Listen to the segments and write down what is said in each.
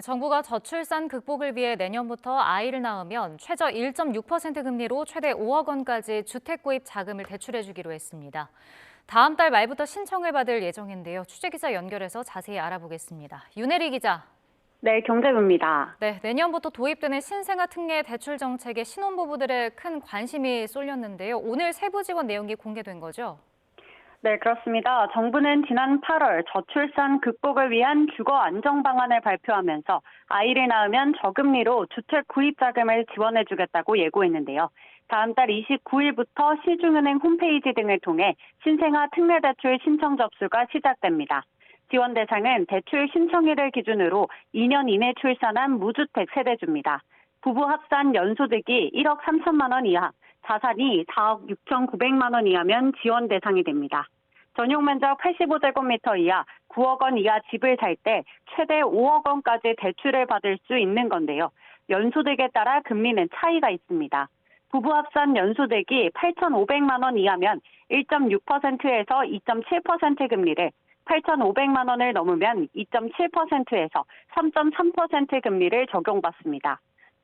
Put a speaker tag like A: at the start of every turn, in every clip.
A: 정부가 저출산 극복을 위해 내년부터 아이를 낳으면 최저 1.6% 금리로 최대 5억 원까지 주택 구입 자금을 대출해주기로 했습니다. 다음 달 말부터 신청을 받을 예정인데요. 취재기자 연결해서 자세히 알아보겠습니다. 윤혜리 기자.
B: 네, 경제부입니다.
A: 네, 내년부터 도입되는 신생아 특례 대출 정책에 신혼부부들의 큰 관심이 쏠렸는데요. 오늘 세부 지원 내용이 공개된 거죠?
B: 네, 그렇습니다. 정부는 지난 8월 저출산 극복을 위한 주거 안정 방안을 발표하면서 아이를 낳으면 저금리로 주택 구입 자금을 지원해주겠다고 예고했는데요. 다음 달 29일부터 시중은행 홈페이지 등을 통해 신생아 특례 대출 신청 접수가 시작됩니다. 지원 대상은 대출 신청일을 기준으로 2년 이내 출산한 무주택 세대주입니다. 부부 합산 연소득이 1억 3천만 원 이하, 자산이 4억 6천9백만 원 이하면 지원 대상이 됩니다. 전용 면적 85제곱미터 이하, 9억 원 이하 집을 살 때 최대 5억 원까지 대출을 받을 수 있는 건데요. 연소득에 따라 금리는 차이가 있습니다. 부부 합산 연소득이 8,500만 원 이하면 1.6%에서 2.7% 금리를, 8,500만 원을 넘으면 2.7%에서 3.3% 금리를 적용받습니다.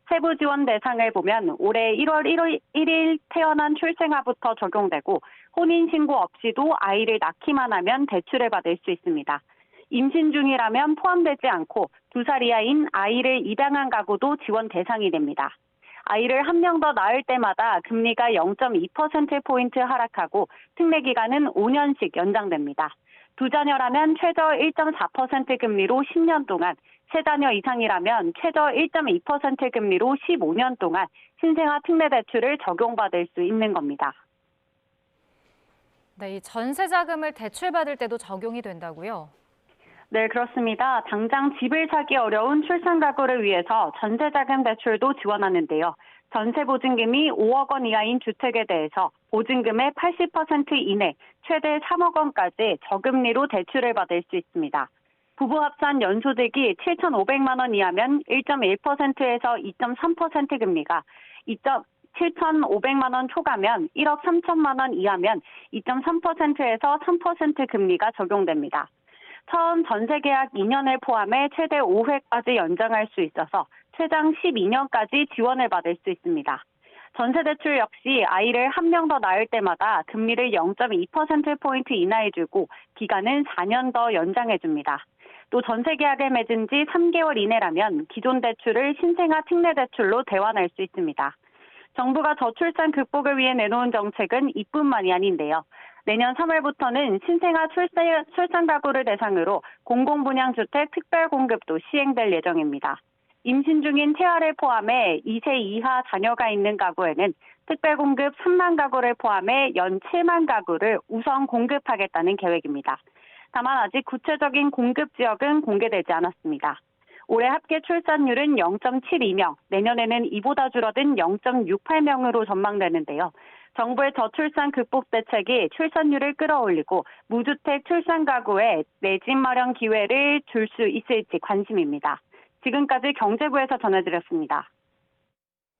B: 세부 지원 대상을 보면 올해 1월 1일 태어난 출생아부터 적용되고 혼인신고 없이도 아이를 낳기만 하면 대출을 받을 수 있습니다. 임신 중이라면 포함되지 않고 2살 이하인 아이를 입양한 가구도 지원 대상이 됩니다. 아이를 한 명 더 낳을 때마다 금리가 0.2%포인트 하락하고 특례 기간은 5년씩 연장됩니다. 두 자녀라면 최저 1.4% 금리로 10년 동안, 세 자녀 이상이라면 최저 1.2% 금리로 15년 동안 신생아 특례 대출을 적용받을 수 있는 겁니다.
A: 네, 이 전세 자금을 대출받을 때도 적용이 된다고요?
B: 네, 그렇습니다. 당장 집을 사기 어려운 출산 가구를 위해서 전세자금 대출도 지원하는데요. 전세 보증금이 5억 원 이하인 주택에 대해서 보증금의 80% 이내 최대 3억 원까지 저금리로 대출을 받을 수 있습니다. 부부 합산 연소득이 7,500만 원 이하면 1.1%에서 2.3% 금리가, 7,500만 원 초과면 1억 3천만 원 이하면 2.3%에서 3% 금리가 적용됩니다. 처음 전세 계약 2년을 포함해 최대 5회까지 연장할 수 있어서 최장 12년까지 지원을 받을 수 있습니다. 전세대출 역시 아이를 한 명 더 낳을 때마다 금리를 0.2%포인트 인하해주고 기간은 4년 더 연장해줍니다. 또 전세 계약을 맺은 지 3개월 이내라면 기존 대출을 신생아 특례 대출로 대환할 수 있습니다. 정부가 저출산 극복을 위해 내놓은 정책은 이뿐만이 아닌데요. 내년 3월부터는 신생아 출산 가구를 대상으로 공공분양주택 특별공급도 시행될 예정입니다. 임신 중인 태아를 포함해 2세 이하 자녀가 있는 가구에는 특별공급 3만 가구를 포함해 연 7만 가구를 우선 공급하겠다는 계획입니다. 다만 아직 구체적인 공급 지역은 공개되지 않았습니다. 올해 합계 출산율은 0.72명, 내년에는 이보다 줄어든 0.68명으로 전망되는데요. 정부의 저출산 극복 대책이 출산율을 끌어올리고 무주택 출산 가구에 내 집 마련 기회를 줄 수 있을지 관심입니다. 지금까지 경제부에서 전해드렸습니다.